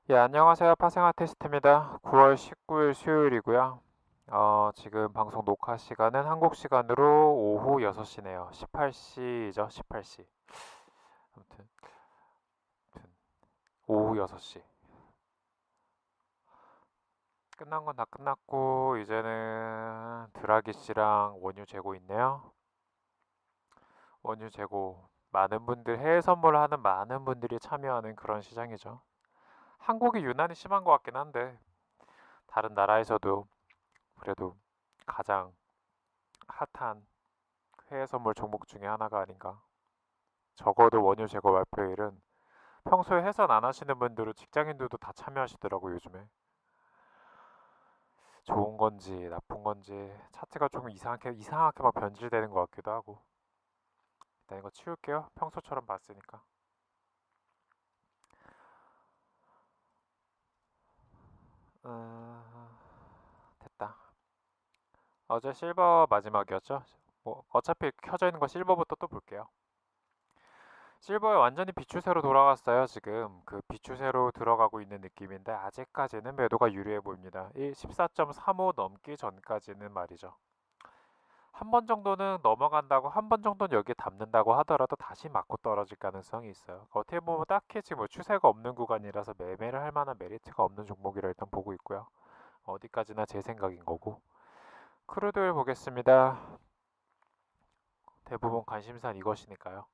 예, 안녕하세요. 파생아 테스트입니다. 9월 19일 수요일이고요. 지금 방송 녹화 시간은 한국 시간으로 오후 6시네요. 18시죠, 18시. 아무튼 오후 6시. 끝난 건 다 끝났고 이제는 드라기 씨랑 원유 재고 있네요. 원유 재고 많은 분들 해외 선물을 하는 많은 분들이 참여하는 그런 시장이죠. 한국이 유난히 심한 것 같긴 한데 다른 나라에서도 그래도 가장 핫한 해외 선물 종목 중에 하나가 아닌가. 적어도 원유 제거 발표일은 평소에 해선 안 하시는 분들은 직장인들도 다 참여하시더라고 요즘에. 좋은 건지 나쁜 건지 차트가 조금 이상하게 막 변질되는 것 같기도 하고. 일단 이거 치울게요. 평소처럼 봤으니까. 됐다. 어제 실버 마지막이었죠? 뭐 어차피 켜져 있는 거 실버부터 또 볼게요. 실버에 완전히 비추세로 돌아갔어요. 지금 그 비추세로 들어가고 있는 느낌인데 아직까지는 매도가 유리해 보입니다. 14.35 넘기 전까지는 말이죠. 한 번 정도는 넘어간다고 한 번 정도는 여기에 담는다고 하더라도 다시 맞고 떨어질 가능성이 있어요. 어떻게 보면 딱히 지금 뭐 추세가 없는 구간이라서 매매를 할 만한 메리트가 없는 종목이라 일단 보고 있고요. 어디까지나 제 생각인 거고. 크루드를 보겠습니다. 대부분 관심사는 이것이니까요.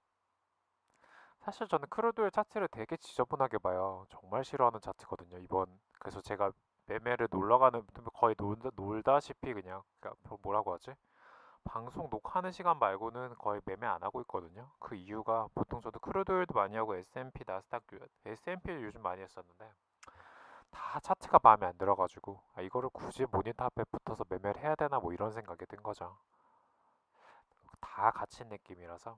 사실 저는 크루드의 차트를 되게 지저분하게 봐요. 정말 싫어하는 차트거든요. 이번 그래서 제가 매매를 놀러가는 거의 놀다시피 그냥 그러니까 뭐라고 하지? 방송 녹화하는 시간 말고는 거의 매매 안 하고 있거든요. 그 이유가 보통 저도 크루드일도 많이 하고 S&P 나스닥 S&P를 요즘 많이 했었는데 다 차트가 마음에 안 들어가지고 이거를 굳이 모니터 앞에 붙어서 매매를 해야 되나 뭐 이런 생각이 든 거죠. 다 갇힌 느낌이라서.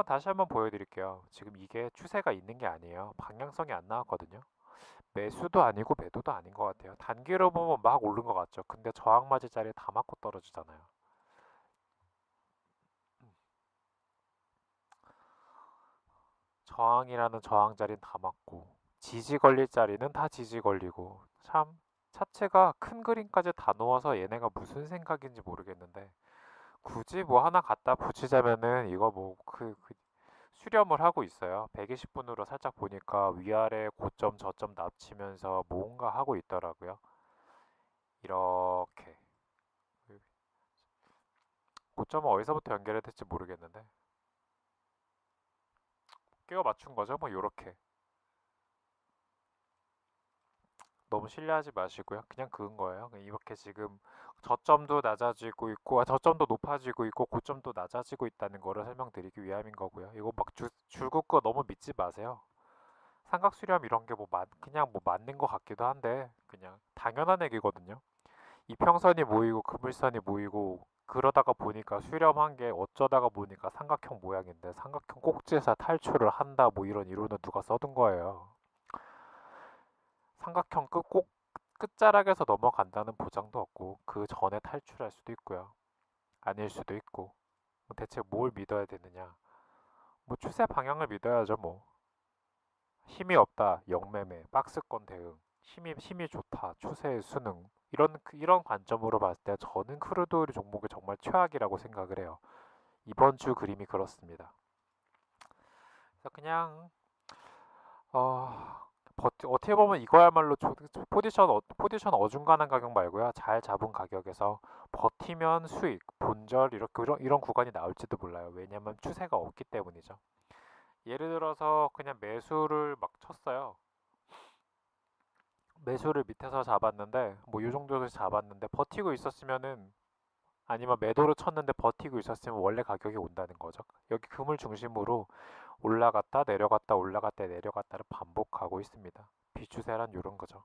다시 한번 보여드릴게요. 지금 이게 추세가 있는 게 아니에요. 방향성이 안 나왔거든요. 매수도 아니고 매도도 아닌 것 같아요. 단기로 보면 막 오른 것 같죠. 근데 저항 맞을 자리에 다 맞고 떨어지잖아요. 저항이라는 저항 자리는 다 맞고 지지 걸릴 자리는 다 지지 걸리고 참 차체가 큰 그림까지 다 놓아서 얘네가 무슨 생각인지 모르겠는데 굳이 뭐 하나 갖다 붙이자면은 이거 뭐 수렴을 하고 있어요. 120분으로 살짝 보니까 위아래 고점 저점 납치면서 뭔가 하고 있더라고요. 이렇게 고점은 어디서부터 연결이 될지 모르겠는데 끼워 맞춘 거죠. 뭐 요렇게 너무 신뢰하지 마시고요. 그냥 그은 거예요. 이렇게 지금 저점도 낮아지고 있고 저점도 높아지고 있고 고점도 낮아지고 있다는 거를 설명드리기 위함인 거고요. 이거 막 줄긋 거 너무 믿지 마세요. 삼각수렴 이런 게 뭐 그냥 뭐 맞는 것 같기도 한데 그냥 당연한 얘기거든요. 이평선이 모이고 그물선이 모이고 그러다가 보니까 수렴한 게 어쩌다가 보니까 삼각형 모양인데 삼각형 꼭지에서 탈출을 한다 뭐 이런 이론을 누가 써둔 거예요. 삼각형 꼭 끝자락에서 넘어간다는 보장도 없고 그 전에 탈출할 수도 있고요. 아닐 수도 있고 뭐 대체 뭘 믿어야 되느냐. 뭐 추세 방향을 믿어야죠 뭐. 힘이 없다 역매매 박스권 대응 힘이 좋다 추세의 순응 이런 관점으로 봤을 때 저는 크루드 오일 종목이 정말 최악이라고 생각을 해요. 이번 주 그림이 그렇습니다. 그래서 그냥 어, 어떻게 보면 이거야말로 포지션 어중간한 가격 말고요. 잘 잡은 가격에서 버티면 수익, 본절 이렇게 이런 구간이 나올지도 몰라요. 왜냐면 추세가 없기 때문이죠. 예를 들어서 그냥 매수를 막 쳤어요. 매수를 밑에서 잡았는데 뭐 이 정도에서 잡았는데 버티고 있었으면은 아니면 매도를 쳤는데 버티고 있었으면 원래 가격이 온다는 거죠. 여기 금을 중심으로 올라갔다 내려갔다 올라갔다 내려갔다를 반복하고 있습니다. 비추세란 이런 거죠.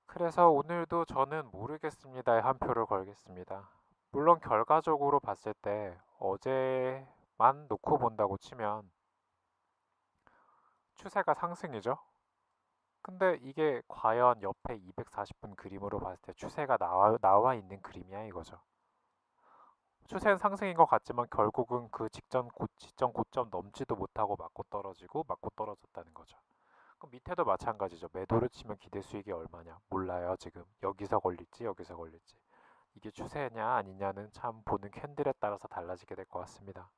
그래서 오늘도 저는 모르겠습니다에 한 표를 걸겠습니다. 물론 결과적으로 봤을 때 어제만 놓고 본다고 치면 추세가 상승이죠. 근데 이게 과연 옆에 240분 그림으로 봤을 때 추세가 나와 있는 그림이야 이거죠. 추세는 상승인 것 같지만 결국은 그 직전 고점 넘지도 못하고 맞고 떨어지고 맞고 떨어졌다는 거죠. 그럼 밑에도 마찬가지죠. 매도를 치면 기대 수익이 얼마냐? 몰라요, 지금. 여기서 걸릴지, 여기서 걸릴지. 이게 추세냐, 아니냐는 참 보는 캔들에 따라서 달라지게 될 것 같습니다.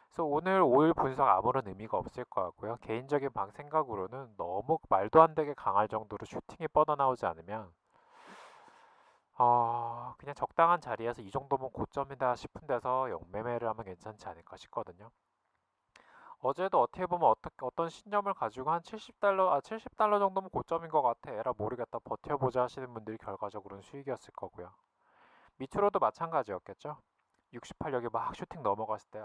그래서 오늘 5일 분석 아무런 의미가 없을 것 같고요. 개인적인 방 생각으로는 너무 말도 안 되게 강할 정도로 슈팅이 뻗어나오지 않으면 그냥 적당한 자리에서 이 정도면 고점이다 싶은 데서 영매매를 하면 괜찮지 않을까 싶거든요. 어제도 어떻게 보면 어떤 신념을 가지고 한 70달러 정도면 고점인 것 같아. 에라 모르겠다. 버텨보자 하시는 분들이 결과적으로는 수익이었을 거고요. 밑으로도 마찬가지였겠죠. 68 여기 막 슈팅 넘어갔을 때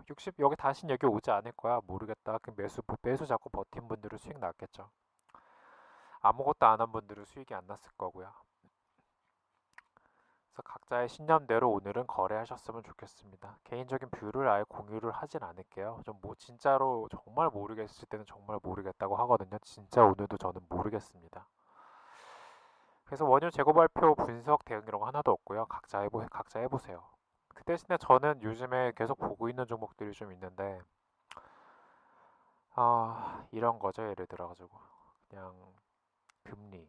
60 여기 다신 여기 오지 않을 거야. 모르겠다. 그 매수 잡고 버틴 분들은 수익 났겠죠. 아무것도 안 한 분들은 수익이 안 났을 거고요. 그래서 각자의 신념대로 오늘은 거래하셨으면 좋겠습니다. 개인적인 뷰를 아예 공유를 하진 않을게요. 좀 뭐 진짜로 정말 모르겠을 때는 정말 모르겠다고 하거든요. 진짜 오늘도 저는 모르겠습니다. 그래서 원유 재고 발표 분석 대응 이런 거 하나도 없고요. 각자 해보세요. 그 대신에 저는 요즘에 계속 보고 있는 종목들이 좀 있는데 이런 거죠. 예를 들어가지고 그냥 금리,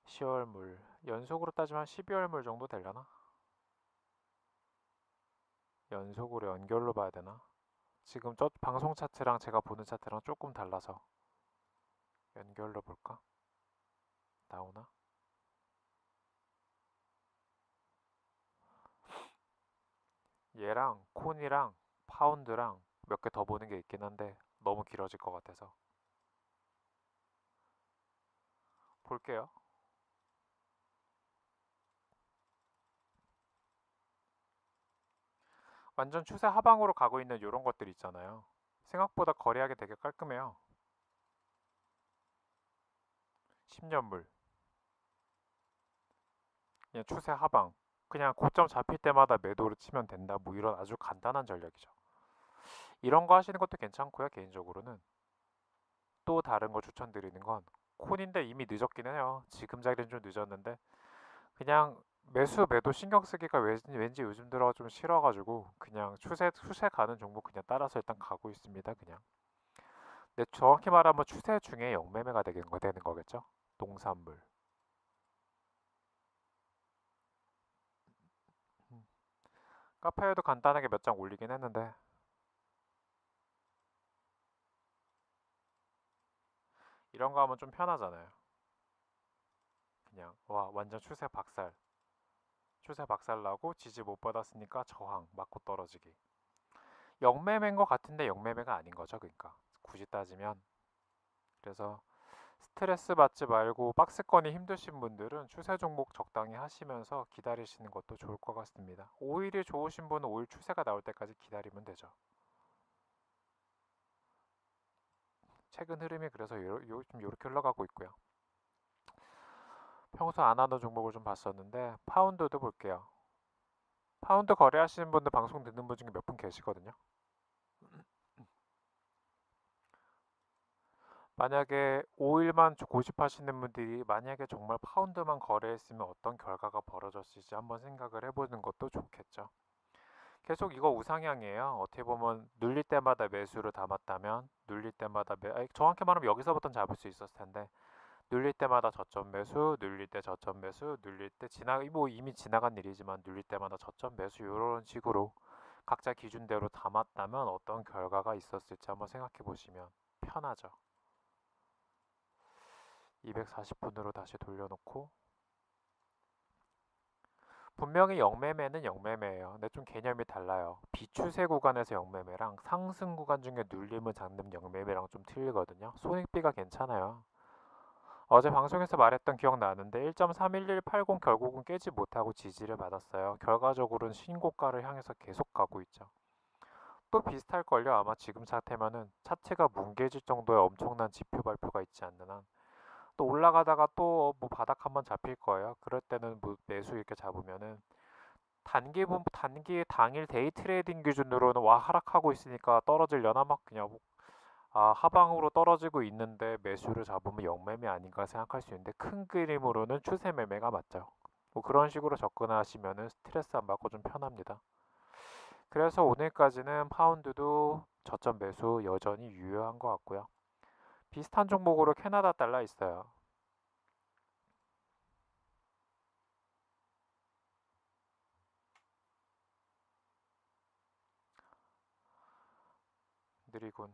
10월물 연속으로 따지면 한 12월물 정도 되려나? 연속으로 연결로 봐야 되나? 지금 저 방송 차트랑 제가 보는 차트랑 조금 달라서 연결로 볼까? 나오나? 얘랑 콘이랑 파운드랑 몇 개 더 보는 게 있긴 한데 너무 길어질 것 같아서 볼게요. 완전 추세 하방으로 가고 있는 이런 것들 있잖아요. 생각보다 거래하기 되게 깔끔해요. 10년물 그냥 추세 하방 그냥 고점 잡힐 때마다 매도를 치면 된다 뭐 이런 아주 간단한 전략이죠. 이런 거 하시는 것도 괜찮고요. 개인적으로는 또 다른 거 추천드리는 건 콘인데 이미 늦었긴 해요. 지금 자리는 좀 늦었는데 그냥 매수 매도 신경 쓰기가 왠지 요즘 들어 좀 싫어가지고 그냥 추세 가는 종목 그냥 따라서 일단 가고 있습니다. 그냥. 근데 정확히 말하면 추세 중에 영매매가 되는 거겠죠? 농산물. 음. 카페에도 간단하게 몇 장 올리긴 했는데 이런 거 하면 좀 편하잖아요. 그냥 와 완전 추세 박살 나고 지지 못 받았으니까 저항 맞고 떨어지기. 영매매인 것 같은데 영매매가 아닌 거죠. 그러니까 굳이 따지면 그래서 스트레스 받지 말고 박스권이 힘드신 분들은 추세 종목 적당히 하시면서 기다리시는 것도 좋을 것 같습니다. 오일이 좋으신 분은 오일 추세가 나올 때까지 기다리면 되죠. 최근 흐름이 그래서 좀 이렇게 흘러가고 있고요. 평소 안 하던 종목을 좀 봤었는데 파운드도 볼게요. 파운드 거래하시는 분들 방송 듣는 분 중에 몇 분 계시거든요. 만약에 오일만 고집하시는 분들이 만약에 정말 파운드만 거래했으면 어떤 결과가 벌어졌을지 한번 생각을 해보는 것도 좋겠죠. 계속 이거 우상향이에요. 어떻게 보면 눌릴 때마다 매수를 담았다면 눌릴 때마다 정확히 말하면 여기서부터는 잡을 수 있었을 텐데 눌릴 때마다 저점 매수, 눌릴 때 저점 매수, 눌릴 때 뭐 이미 지나간 일이지만 눌릴 때마다 저점 매수 이런 식으로 각자 기준대로 담았다면 어떤 결과가 있었을지 한번 생각해 보시면 편하죠. 240분으로 다시 돌려놓고 분명히 영매매는 영매매예요. 근데 좀 개념이 달라요. 비추세 구간에서 영매매랑 상승 구간 중에 눌림을 잡는 영매매랑 좀 틀리거든요. 손익비가 괜찮아요. 어제 방송에서 말했던 기억나는데 1.31180 결국은 깨지 못하고 지지를 받았어요. 결과적으로는 신고가를 향해서 계속 가고 있죠. 또 비슷할걸요. 아마 지금 상태면은 차트가 뭉개질 정도의 엄청난 지표 발표가 있지 않는 한. 또 올라가다가 또 뭐 바닥 한번 잡힐 거예요. 그럴 때는 뭐 매수 이렇게 잡으면은 단기 당일 데이 트레이딩 기준으로는 와 하락하고 있으니까 떨어질려나 막 그냥 하방으로 떨어지고 있는데 매수를 잡으면 영매매 아닌가 생각할 수 있는데 큰 그림으로는 추세 매매가 맞죠. 뭐 그런 식으로 접근하시면은 스트레스 안 받고 좀 편합니다. 그래서 오늘까지는 파운드도 저점 매수 여전히 유효한 것 같고요. 비슷한 종목으로 캐나다 달러 있어요. 느리군.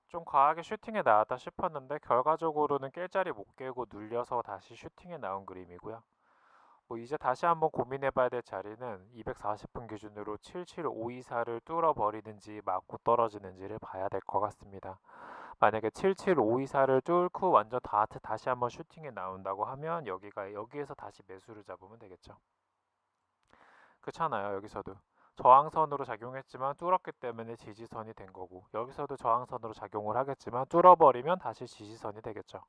좀 과하게 슈팅에 나왔다 싶었는데 결과적으로는 깰 자리 못 깨고 눌려서 다시 슈팅에 나온 그림이고요. 뭐 이제 다시 한번 고민해봐야 될 자리는 240분 기준으로 77524를 뚫어버리는지 맞고 떨어지는지를 봐야 될 것 같습니다. 만약에 77524를 뚫고 완전 다시 한번 슈팅에 나온다고 하면 여기에서 다시 매수를 잡으면 되겠죠. 그렇잖아요. 여기서도 저항선으로 작용했지만 뚫었기 때문에 지지선이 된 거고 여기서도 저항선으로 작용을 하겠지만 뚫어버리면 다시 지지선이 되겠죠.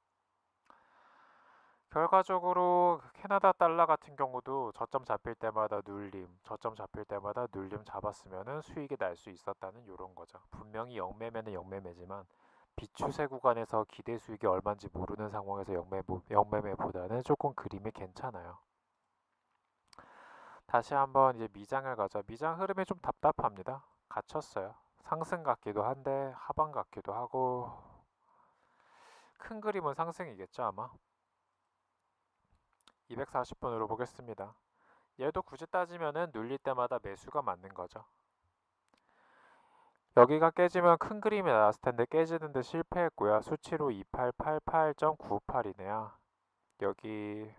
결과적으로 캐나다 달러 같은 경우도 저점 잡힐 때마다 눌림 잡았으면은 수익이 날 수 있었다는 이런 거죠. 분명히 영매매는 영매매지만 비추세 구간에서 기대 수익이 얼마인지 모르는 상황에서 영매매보다는 조금 그림이 괜찮아요. 다시 한번 이제 미장을 가자. 미장 흐름이 좀 답답합니다. 갇혔어요. 상승 같기도 한데 하방 같기도 하고 큰 그림은 상승이겠죠 아마. 240분으로 보겠습니다. 얘도 굳이 따지면은 눌릴 때마다 매수가 맞는 거죠. 여기가 깨지면 큰 그림이 나왔을 텐데 깨지는데 실패했고요. 수치로 2888.98이네요. 여기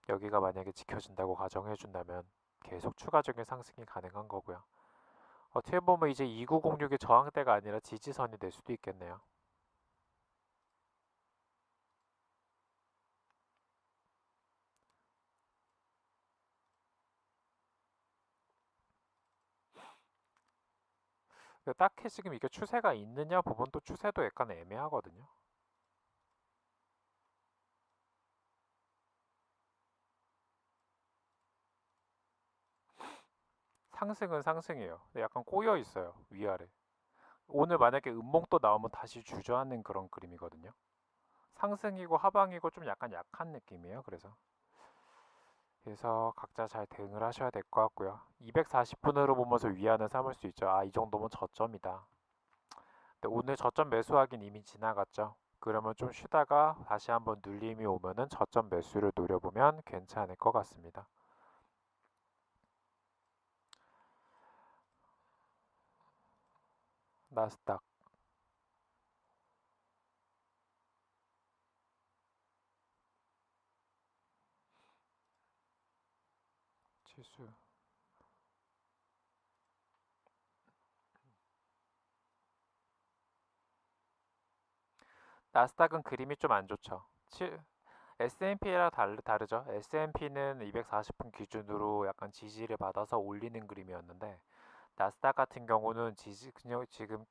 여기가 만약에 지켜진다고 가정해 준다면 계속 추가적인 상승이 가능한 거고요. 어떻게 보면 이제 2906이 저항대가 아니라 지지선이 될 수도 있겠네요. 딱히 지금 이게 추세가 있느냐 부분 또 추세도 약간 애매하거든요. 상승은 상승이에요. 근데 약간 꼬여 있어요. 위아래. 오늘 만약에 음봉 또 나오면 다시 주저하는 그런 그림이거든요. 상승이고 하방이고 좀 약간 약한 느낌이에요. 그래서 각자 잘 대응을 하셔야 될 것 같고요. 240분으로 보면서 위안을 삼을 수 있죠. 아, 이 정도면 저점이다. 근데 오늘 저점 매수하긴 이미 지나갔죠. 그러면 좀 쉬다가 다시 한번 눌림이 오면은 저점 매수를 노려보면 괜찮을 것 같습니다. 나스닥 지수. 나스닥은 그림이 좀 안 좋죠. S&P랑 다르죠. S&P는 240분 기준으로 약간 지지를 받아서 올리는 그림이었는데 나스닥 같은 경우는 그냥 지금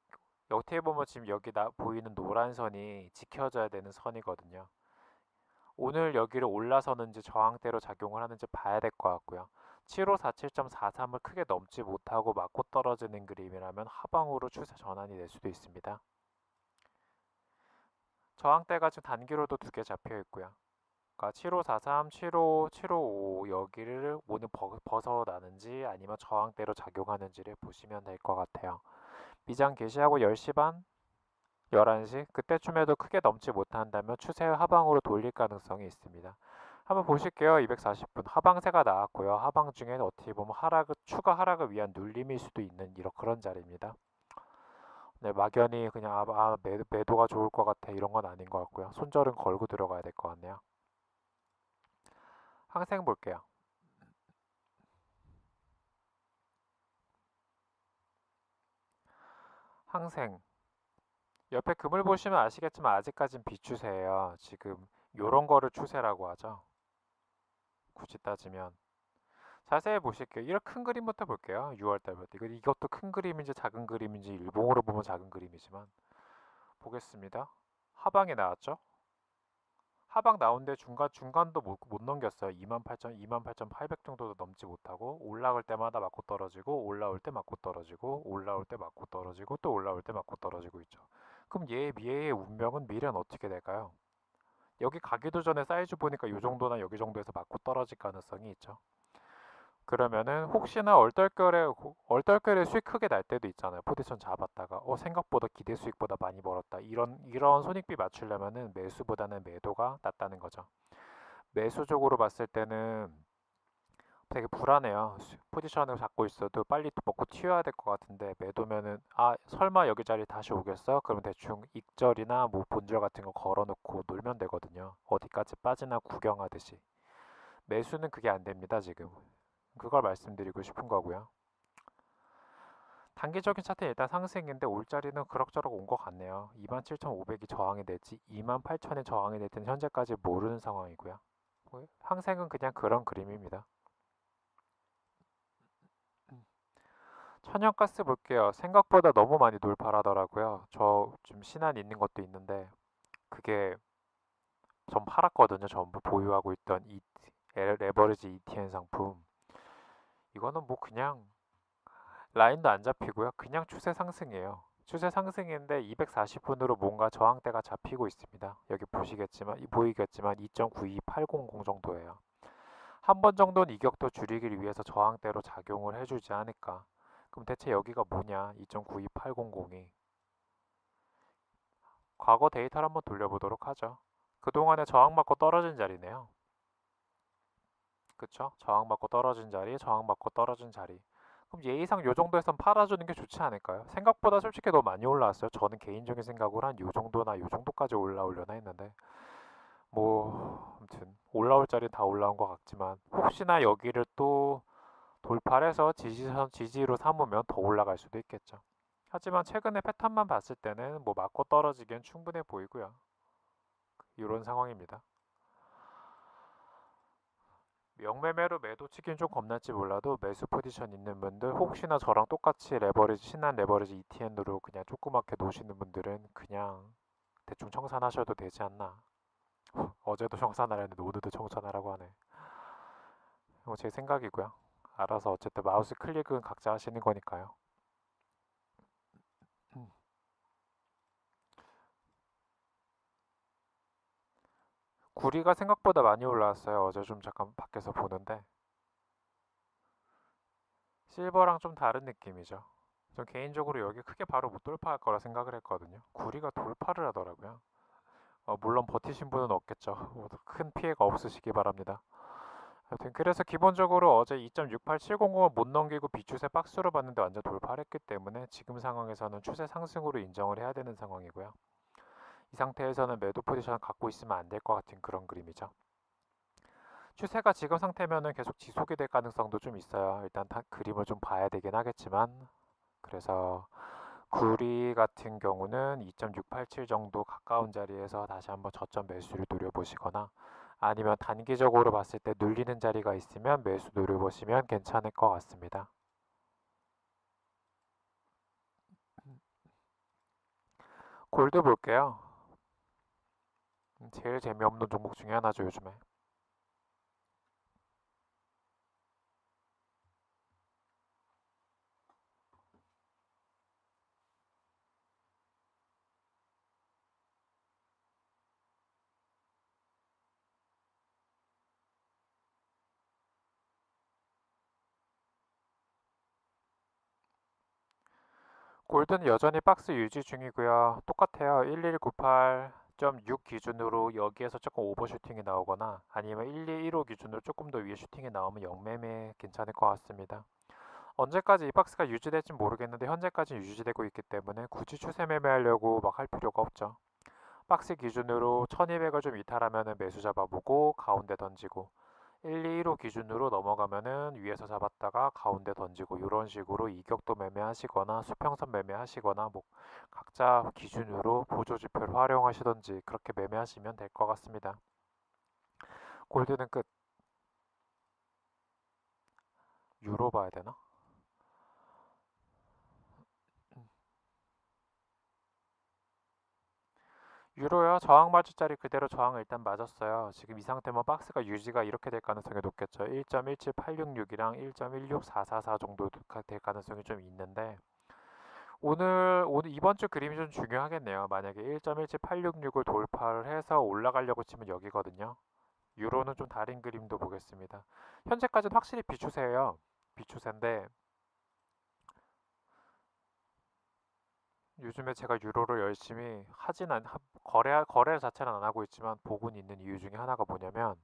어떻게 보면 지금 보이는 노란 선이 지켜져야 되는 선이거든요. 오늘 여기를 올라서는지 저항대로 작용을 하는지 봐야 될 것 같고요. 7547.43을 크게 넘지 못하고 맞고 떨어지는 그림이라면 하방으로 추세 전환이 될 수도 있습니다. 저항대가 지금 단기로도 두 개 잡혀 있고요. 그러니까 7543, 755 여기를 오늘 벗어나는지 아니면 저항대로 작용하는지를 보시면 될 것 같아요. 미장 개시하고 10시 반, 11시 그때쯤에도 크게 넘지 못한다면 추세 하방으로 돌릴 가능성이 있습니다. 한번 보실게요. 240분 하방세가 나왔고요. 하방 중에 어떻게 보면 추가 하락을 위한 눌림일 수도 있는 그런 자리입니다. 네, 막연히 그냥 매도가 좋을 것 같아 이런 건 아닌 것 같고요. 손절은 걸고 들어가야 될 것 같네요. 항생 볼게요. 항생 옆에 금을 보시면 아시겠지만 아직까진 비추세예요. 지금 요런 거를 추세라고 하죠. 굳이 따지면 자세히 보실게요. 이런 큰 그림부터 볼게요. 6월달부터 이것도 큰 그림인지 작은 그림인지 일봉으로 보면 작은 그림이지만 보겠습니다. 하방에 나왔죠? 하방 나온데 중간도 못 넘겼어요. 28,800 정도도 넘지 못하고 올라올 때마다 맞고 떨어지고 올라올 때 맞고 떨어지고 올라올 때 맞고 떨어지고 또 올라올 때 맞고 떨어지고 있죠. 그럼 얘의 운명은 미래는 어떻게 될까요? 여기 가기도 전에 사이즈 보니까 이 정도나 여기 정도에서 맞고 떨어질 가능성이 있죠. 그러면은 혹시나 얼떨결에 수익 크게 날 때도 있잖아요. 포지션 잡았다가 생각보다 기대 수익보다 많이 벌었다. 이런 손익비 맞추려면은 매수보다는 매도가 낫다는 거죠. 매수적으로 봤을 때는 되게 불안해요. 포지션을 잡고 있어도 빨리 먹고 튀어야 될 것 같은데 매도면은 설마 여기 자리 다시 오겠어? 그럼 대충 익절이나 뭐 본절 같은 거 걸어놓고 놀면 되거든요. 어디까지 빠지나 구경하듯이. 매수는 그게 안 됩니다, 지금. 그걸 말씀드리고 싶은 거고요. 단기적인 차트는 일단 상승인데 올자리는 그럭저럭 온 것 같네요. 27,500이 저항이 될지 28,000이 저항이 될지는 현재까지 모르는 상황이고요. 항생은 그냥 그런 그림입니다. 천연가스 볼게요. 생각보다 너무 많이 돌파하더라고요. 저 좀 신한 있는 것도 있는데 그게 전 팔았거든요. 전부 보유하고 있던 레버리지 ETN 상품. 이거는 뭐 그냥 라인도 안 잡히고요. 그냥 추세 상승이에요. 추세 상승인데 240분으로 뭔가 저항대가 잡히고 있습니다. 여기 보이겠지만 2.92800 정도예요. 한 번 정도는 이격도 줄이기 위해서 저항대로 작용을 해주지 않을까. 그럼 대체 여기가 뭐냐? 2.92800이. 과거 데이터를 한번 돌려보도록 하죠. 그동안에 저항받고 떨어진 자리네요. 그쵸? 저항받고 떨어진 자리, 저항받고 떨어진 자리. 그럼 예의상 요 정도에선 팔아주는 게 좋지 않을까요? 생각보다 솔직히 너무 많이 올라왔어요. 저는 개인적인 생각으로 한 요 정도나 요 정도까지 올라오려나 했는데 뭐 아무튼 올라올 자리 다 올라온 것 같지만 혹시나 여기를 또 돌파해서 지지로 삼으면 더 올라갈 수도 있겠죠. 하지만 최근에 패턴만 봤을 때는 뭐 맞고 떨어지기엔 충분해 보이고요. 이런 상황입니다. 명매매로 매도 치긴 좀 겁날지 몰라도 매수 포지션 있는 분들 혹시나 저랑 똑같이 신한 레버리지 ETN으로 그냥 조그맣게 놓으시는 분들은 그냥 대충 청산하셔도 되지 않나. 어제도 청산하라 했는데 오늘도 청산하라고 하네. 이거 제 생각이고요. 알아서 어쨌든 마우스 클릭은 각자 하시는 거니까요. 구리가 생각보다 많이 올라왔어요. 어제 좀 잠깐 밖에서 보는데 실버랑 좀 다른 느낌이죠. 전 개인적으로 여기 크게 바로 못 돌파할 거라 생각을 했거든요. 구리가 돌파를 하더라고요. 물론 버티신 분은 없겠죠. 큰 피해가 없으시기 바랍니다. 하여튼 그래서 기본적으로 어제 2.68700을 못 넘기고 비추세 박스로 봤는데 완전 돌파를 했기 때문에 지금 상황에서는 추세 상승으로 인정을 해야 되는 상황이고요. 이 상태에서는 매도 포지션을 갖고 있으면 안 될 것 같은 그런 그림이죠. 추세가 지금 상태면은 계속 지속이 될 가능성도 좀 있어요. 일단 그림을 좀 봐야 되긴 하겠지만 그래서 구리 같은 경우는 2.687 정도 가까운 자리에서 다시 한번 저점 매수를 노려보시거나 아니면 단기적으로 봤을 때 눌리는 자리가 있으면 매수 노려보시면 괜찮을 것 같습니다. 골드 볼게요. 제일 재미없는 종목 중에 하나죠, 요즘에. 골드는 여전히 박스 유지 중이고요. 똑같아요. 1198.6 기준으로 여기에서 조금 오버슈팅이 나오거나 아니면 1215 기준으로 조금 더 위에 슈팅이 나오면 영매매 괜찮을 것 같습니다. 언제까지 이 박스가 유지될지 모르겠는데 현재까지 유지되고 있기 때문에 굳이 추세 매매하려고 막 할 필요가 없죠. 박스 기준으로 1200을 좀 이탈하면 매수 잡아보고 가운데 던지고 1215 기준으로 넘어가면은 위에서 잡았다가 가운데 던지고 이런 식으로 이격도 매매하시거나 수평선 매매하시거나 뭐 각자 기준으로 보조 지표를 활용하시던지 그렇게 매매하시면 될 것 같습니다. 골드는 끝. 유로 봐야 되나? 유로요. 저항 맞을 자리 그대로 저항을 일단 맞았어요. 지금 이 상태면 박스가 유지가 이렇게 될 가능성이 높겠죠. 1.17866이랑 1.16444 정도 될 가능성이 좀 있는데 오늘 이번 주 그림이 좀 중요하겠네요. 만약에 1.17866을 돌파를 해서 올라가려고 치면 여기거든요. 유로는 좀 다른 그림도 보겠습니다. 현재까지는 확실히 비추세예요. 비추세인데 요즘에 제가 유로를 열심히 거래 자체는 안 하고 있지만 보고는 있는 이유 중에 하나가 뭐냐면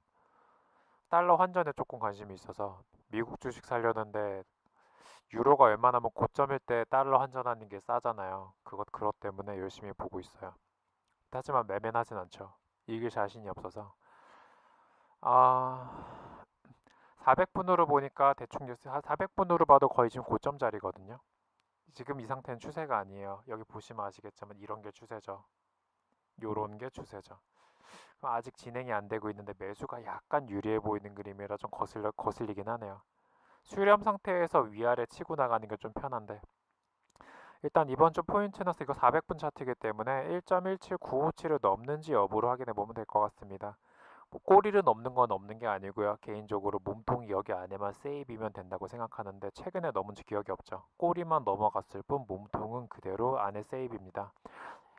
달러 환전에 조금 관심이 있어서 미국 주식 살려는데 유로가 웬만하면 고점일 때 달러 환전하는 게 싸잖아요. 그것 때문에 열심히 보고 있어요. 하지만 매매는 하진 않죠. 이길 자신이 없어서. 아, 400분으로 보니까 대충 400분으로 봐도 거의 지금 고점 자리거든요. 지금 이 상태는 추세가 아니에요. 여기 보시면 아시겠지만 이런 게 추세죠. 요런 게 추세죠. 아직 진행이 안 되고 있는데 매수가 약간 유리해 보이는 그림이라 좀 거슬리긴 하네요. 수렴 상태에서 위아래 치고 나가는 게 좀 편한데 일단 이번 주 포인트는 이거 400분 차트이기 때문에 1.17957을 넘는지 여부를 확인해 보면 될 것 같습니다. 뭐 꼬리를 넘는 건 없는 게 아니고요. 개인적으로 몸통이 여기 안에만 세입이면 된다고 생각하는데 최근에 넘은 지 기억이 없죠. 꼬리만 넘어갔을 뿐 몸통은 그대로 안에 세입입니다.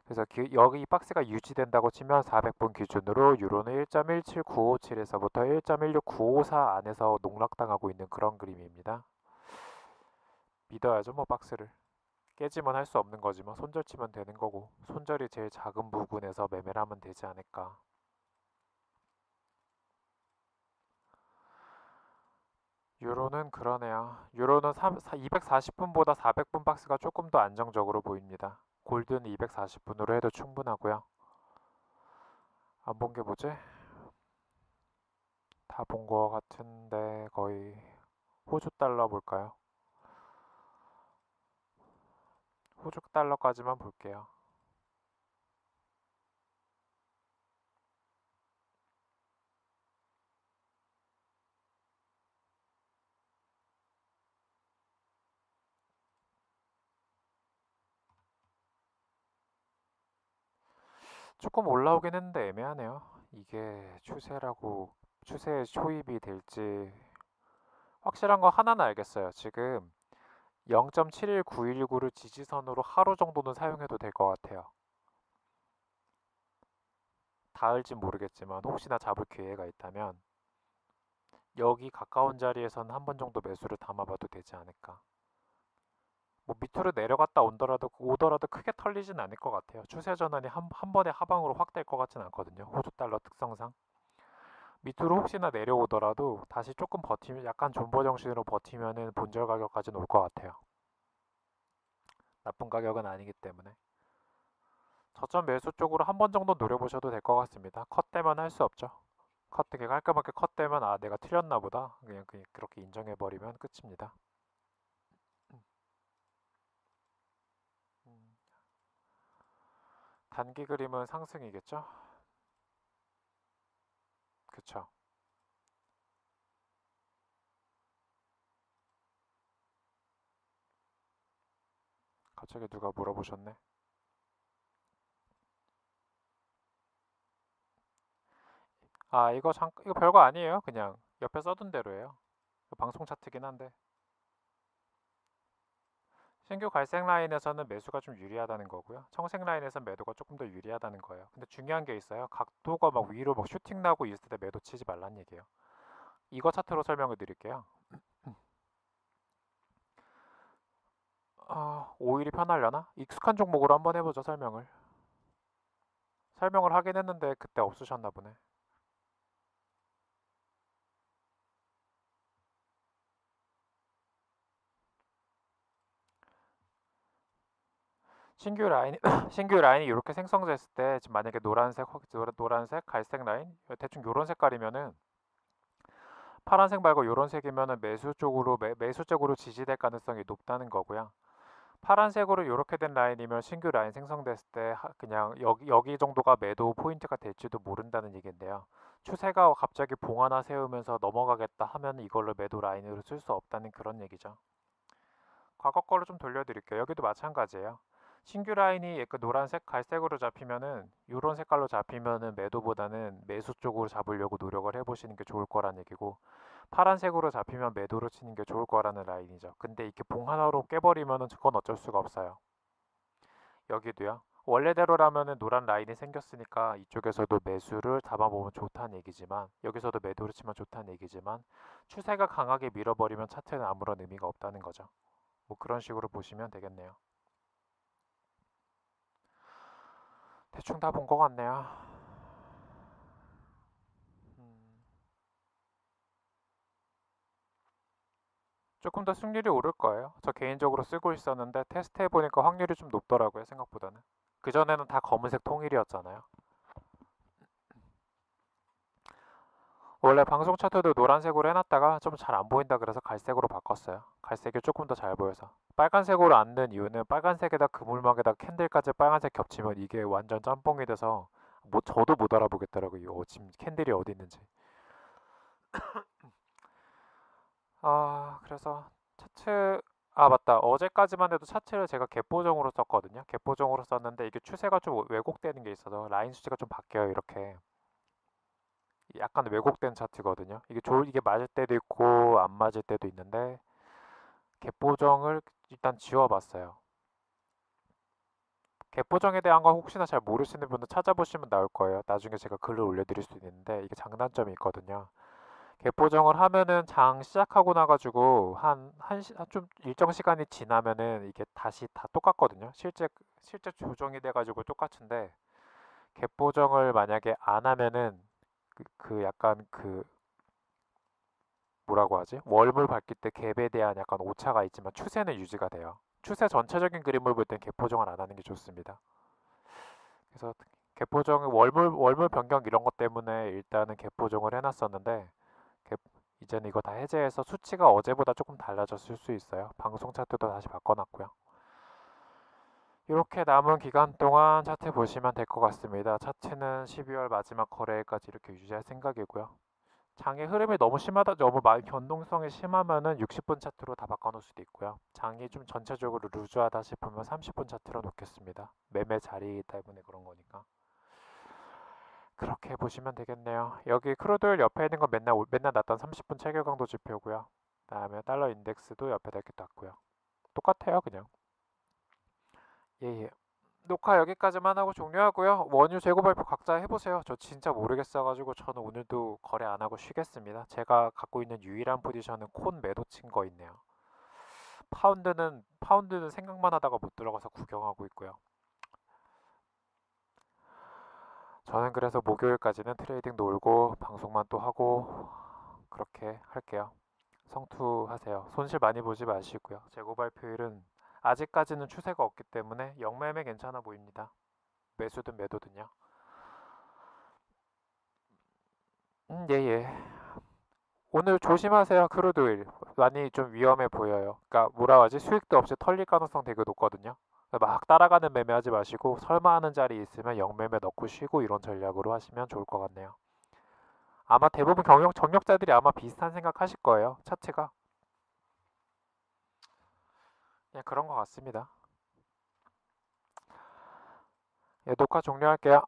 그래서 여기 이 박스가 유지된다고 치면 400분 기준으로 유로는 1.17957에서부터 1.16954 안에서 농락당하고 있는 그런 그림입니다. 믿어야죠, 뭐 박스를. 깨지면 할 수 없는 거지만 손절 치면 되는 거고 손절이 제일 작은 부분에서 매매를 하면 되지 않을까. 유로는 그러네요. 유로는 240분보다 400분 박스가 조금 더 안정적으로 보입니다. 골드는 240분으로 해도 충분하고요. 안 본 게 뭐지? 다 본 거 같은데 거의 호주 달러 볼까요? 호주 달러까지만 볼게요. 조금 올라오긴 했는데 애매하네요. 이게 추세에 초입이 될지 확실한 거 하나는 알겠어요. 지금 0.71919를 지지선으로 하루 정도는 사용해도 될 것 같아요. 닿을진 모르겠지만 혹시나 잡을 기회가 있다면 여기 가까운 자리에서는 한 번 정도 매수를 담아봐도 되지 않을까. 뭐 밑으로 내려갔다 오더라도 크게 털리진 않을 것 같아요. 추세 전환이 한 번에 하방으로 확 될 것 같진 않거든요. 호주 달러 특성상. 밑으로 혹시나 내려오더라도 다시 조금 버티면 약간 존버 정신으로 버티면은 본절 가격까지는 올 것 같아요. 나쁜 가격은 아니기 때문에. 저점 매수 쪽으로 한 번 정도 노려보셔도 될 것 같습니다. 컷되면 할 수 없죠. 컷 되게 깔끔하게 컷되면 아 내가 틀렸나 보다. 그냥 그렇게 인정해버리면 끝입니다. 음, 단기 그림은 상승이겠죠? 그쵸. 갑자기 누가 물어보셨네. 아 이거 별거 아니에요. 그냥 옆에 써둔 대로예요. 방송 차트긴 한데 신규 갈색 라인에서는 매수가 좀 유리하다는 거고요. 청색 라인에서는 매도가 조금 더 유리하다는 거예요. 근데 중요한 게 있어요. 각도가 막 위로 막 슈팅 나고 있을 때 매도 치지 말란 얘기예요. 이거 차트로 설명을 드릴게요. 오일이 편하려나? 익숙한 종목으로 한번 해보죠, 설명을. 설명을 하긴 했는데 그때 없으셨나 보네. 신규 라인, 신규 라인이 이렇게 생성됐을 때 지금 만약에 노란색, 갈색 라인 대충 요런 색깔이면은 파란색 말고 요런 색이면은 매수 쪽으로 지지될 가능성이 높다는 거고요. 파란색으로 이렇게 된 라인이면 신규 라인 생성됐을 때 그냥 여기 정도가 매도 포인트가 될지도 모른다는 얘기인데요. 추세가 갑자기 봉 하나 세우면서 넘어가겠다 하면 이걸로 매도 라인으로 쓸 수 없다는 그런 얘기죠. 과거 거로 좀 돌려드릴게요. 여기도 마찬가지예요. 신규 라인이 그 노란색, 갈색으로 잡히면은 이런 색깔로 잡히면은 매도보다는 매수 쪽으로 잡으려고 노력을 해보시는 게 좋을 거란 얘기고 파란색으로 잡히면 매도로 치는 게 좋을 거라는 라인이죠. 근데 이렇게 봉 하나로 깨버리면은 그건 어쩔 수가 없어요. 여기도요. 원래대로라면은 노란 라인이 생겼으니까 이쪽에서도 매수를 담아보면 좋다는 얘기지만 여기서도 매도를 치면 좋다는 얘기지만 추세가 강하게 밀어버리면 차트에는 아무런 의미가 없다는 거죠. 뭐 그런 식으로 보시면 되겠네요. 대충 다 본 것 같네요. 음, 조금 더 승률이 오를 거예요. 저 개인적으로 쓰고 있었는데 테스트 해보니까 확률이 좀 높더라고요, 생각보다는. 그전에는 다 검은색 통일이었잖아요. 원래 방송 차트도 노란색으로 해놨다가 좀 잘 안 보인다 그래서 갈색으로 바꿨어요. 갈색이 조금 더 잘 보여서. 빨간색으로 안 넣은 이유는 빨간색에다 그물망에다 캔들까지 빨간색 겹치면 이게 완전 짬뽕이 돼서 뭐 저도 못 알아보겠더라고요. 지금 캔들이 어디 있는지. 아, 그래서 차트, 아, 맞다. 어제까지만 해도 차트를 제가 갯보정으로 썼거든요. 갯보정으로 썼는데 이게 추세가 좀 왜곡되는 게 있어서 라인 수치가 좀 바뀌어요. 이렇게. 약간 왜곡된 차트거든요. 이게 맞을 때도 있고 안 맞을 때도 있는데 갯보정을 일단 지워봤어요. 갯보정에 대한 거 혹시나 잘 모르시는 분은 찾아보시면 나올 거예요. 나중에 제가 글을 올려드릴 수 있는데 이게 장단점이 있거든요. 갯보정을 하면은 장 시작하고 나가지고 좀 일정 시간이 지나면은 이게 다시 다 똑같거든요. 실제 조정이 돼가지고 똑같은데 갯보정을 만약에 안 하면은 그 약간 그 뭐라고 하지? 월물 밝힐 때 갭에 대한 약간 오차가 있지만 추세는 유지가 돼요. 추세 전체적인 그림을 볼 땐 갭보정을 안 하는 게 좋습니다. 그래서 갭보정 월물 변경 이런 것 때문에 일단은 갭보정을 해놨었는데 갭- 이제는 이거 다 해제해서 수치가 어제보다 조금 달라졌을 수 있어요. 방송 차트도 다시 바꿔놨고요. 이렇게 남은 기간 동안 차트 보시면 될 것 같습니다. 차트는 12월 마지막 거래일까지 이렇게 유지할 생각이고요. 장의 흐름이 너무 심하다, 변동성이 심하면은 60분 차트로 다 바꿔놓을 수도 있고요. 장이 좀 전체적으로 루즈하다 싶으면 30분 차트로 놓겠습니다. 매매 자리 때문에 그런 거니까. 그렇게 보시면 되겠네요. 여기 크루드 오일 옆에 있는 건 맨날 났던 30분 체결 강도 지표고요. 그다음에 달러 인덱스도 옆에 이렇게 놨고요. 똑같아요, 그냥. 예예. 녹화 여기까지만 하고 종료하고요. 원유 재고 발표 각자 해보세요. 저 진짜 모르겠어가지고 저는 오늘도 거래 안 하고 쉬겠습니다. 제가 갖고 있는 유일한 포지션은 콘 매도 친 거 있네요. 파운드는 생각만 하다가 못 들어가서 구경하고 있고요. 저는 그래서 목요일까지는 트레이딩 놀고 방송만 또 하고 그렇게 할게요. 성투하세요. 손실 많이 보지 마시고요. 재고 발표일은 아직까지는 추세가 없기 때문에 영매매 괜찮아 보입니다. 매수든 매도든요. 예예. 오늘 조심하세요. 크루드오일 많이 좀 위험해 보여요. 그러니까 뭐라 하지? 수익도 없이 털릴 가능성 되게 높거든요. 막 따라가는 매매하지 마시고 설마 하는 자리 있으면 영매매 넣고 쉬고 이런 전략으로 하시면 좋을 것 같네요. 아마 대부분 정력자들이 아마 비슷한 생각 하실 거예요. 차트가 그냥 그런 것 같습니다. 예, 녹화 종료할게요.